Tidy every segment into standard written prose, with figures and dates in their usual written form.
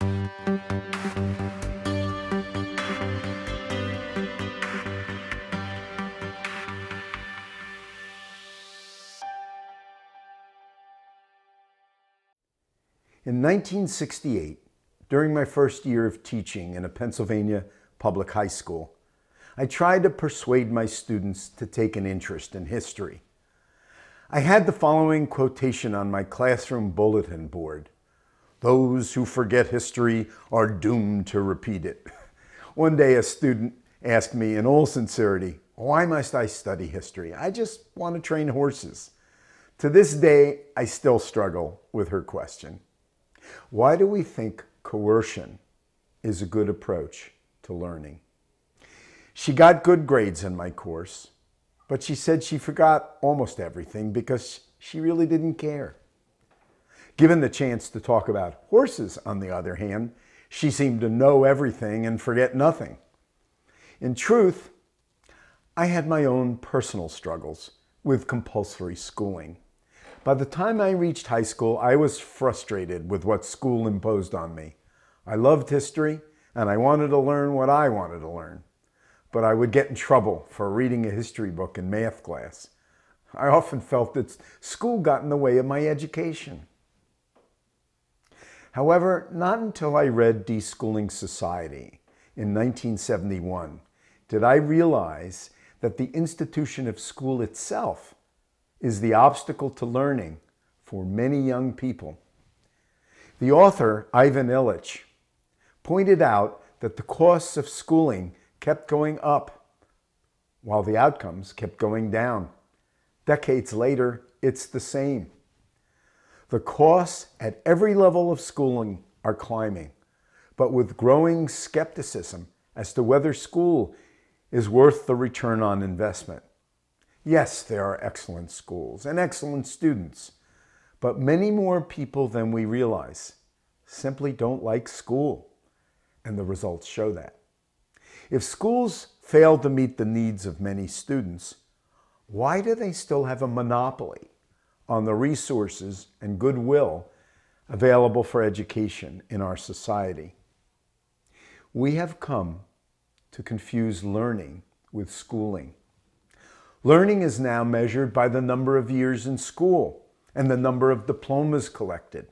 In 1968, during my first year of teaching in a Pennsylvania public high school, I tried to persuade my students to take an interest in history. I had the following quotation on my classroom bulletin board: "Those who forget history are doomed to repeat it." One day a student asked me in all sincerity, "Why must I study history? I just want to train horses." To this day, I still struggle with her question. Why do we think coercion is a good approach to learning? She got good grades in my course, but she said she forgot almost everything because she really didn't care. Given the chance to talk about horses, on the other hand, she seemed to know everything and forget nothing. In truth, I had my own personal struggles with compulsory schooling. By the time I reached high school, I was frustrated with what school imposed on me. I loved history, and I wanted to learn what I wanted to learn. But I would get in trouble for reading a history book in math class. I often felt that school got in the way of my education. However, not until I read Deschooling Society in 1971 did I realize that the institution of school itself is the obstacle to learning for many young people. The author, Ivan Illich, pointed out that the costs of schooling kept going up while the outcomes kept going down. Decades later, it's the same. The costs at every level of schooling are climbing, but with growing skepticism as to whether school is worth the return on investment. Yes, there are excellent schools and excellent students, but many more people than we realize simply don't like school, and the results show that. If schools fail to meet the needs of many students, why do they still have a monopoly on the resources and goodwill available for education in our society? We have come to confuse learning with schooling. Learning is now measured by the number of years in school and the number of diplomas collected.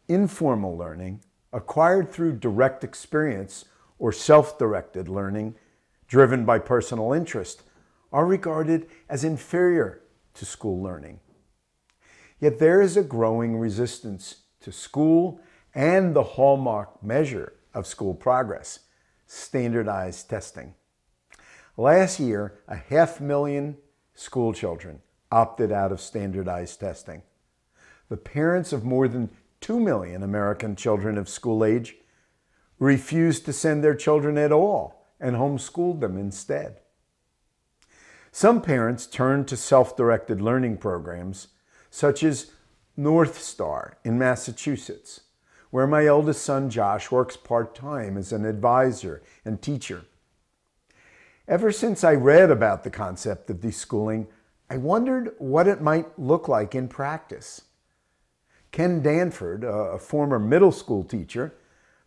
Informal learning, acquired through direct experience or self-directed learning driven by personal interest, are regarded as inferior to school learning. Yet there is a growing resistance to school and the hallmark measure of school progress, standardized testing. Last year, 500,000 school children opted out of standardized testing. The parents of more than 2 million American children of school age refused to send their children at all and homeschooled them instead. Some parents turned to self-directed learning programs such as North Star in Massachusetts, where my eldest son Josh works part-time as an advisor and teacher. Ever since I read about the concept of deschooling, I wondered what it might look like in practice. Ken Danford, a former middle school teacher,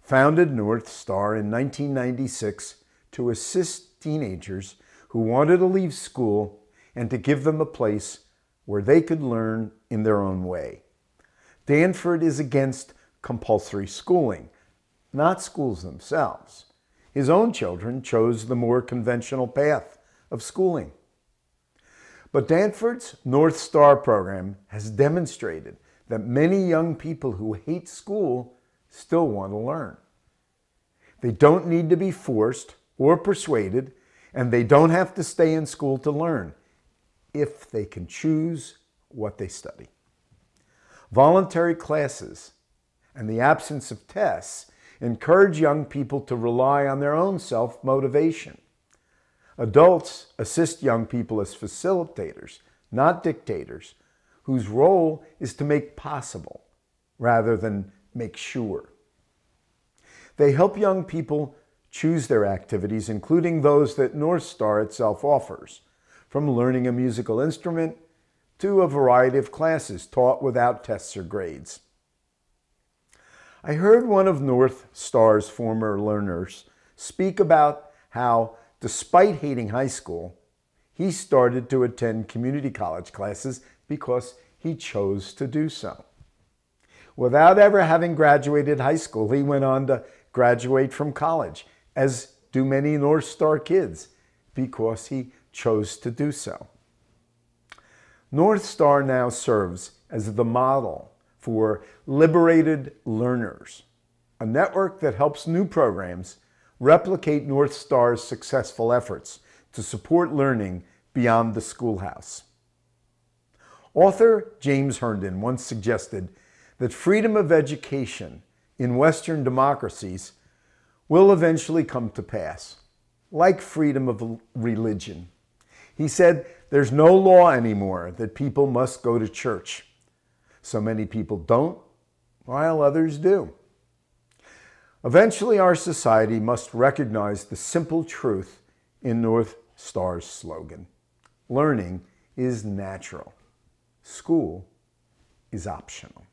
founded North Star in 1996 to assist teenagers who wanted to leave school and to give them a place where they could learn in their own way. Danford is against compulsory schooling, not schools themselves. His own children chose the more conventional path of schooling. But Danford's North Star program has demonstrated that many young people who hate school still want to learn. They don't need to be forced or persuaded, and they don't have to stay in school to learn if they can choose what they study. Voluntary classes and the absence of tests encourage young people to rely on their own self-motivation. Adults assist young people as facilitators, not dictators, whose role is to make possible rather than make sure. They help young people choose their activities, including those that North Star itself offers, from learning a musical instrument to a variety of classes taught without tests or grades. I heard one of North Star's former learners speak about how, despite hating high school, he started to attend community college classes because he chose to do so. Without ever having graduated high school, he went on to graduate from college, as do many North Star kids, because he chose to do so. North Star now serves as the model for Liberated Learners, a network that helps new programs replicate North Star's successful efforts to support learning beyond the schoolhouse. Author James Herndon once suggested that freedom of education in Western democracies will eventually come to pass, like freedom of religion. He said, "There's no law anymore that people must go to church. So many people don't, while others do." Eventually, our society must recognize the simple truth in North Star's slogan: learning is natural. School is optional.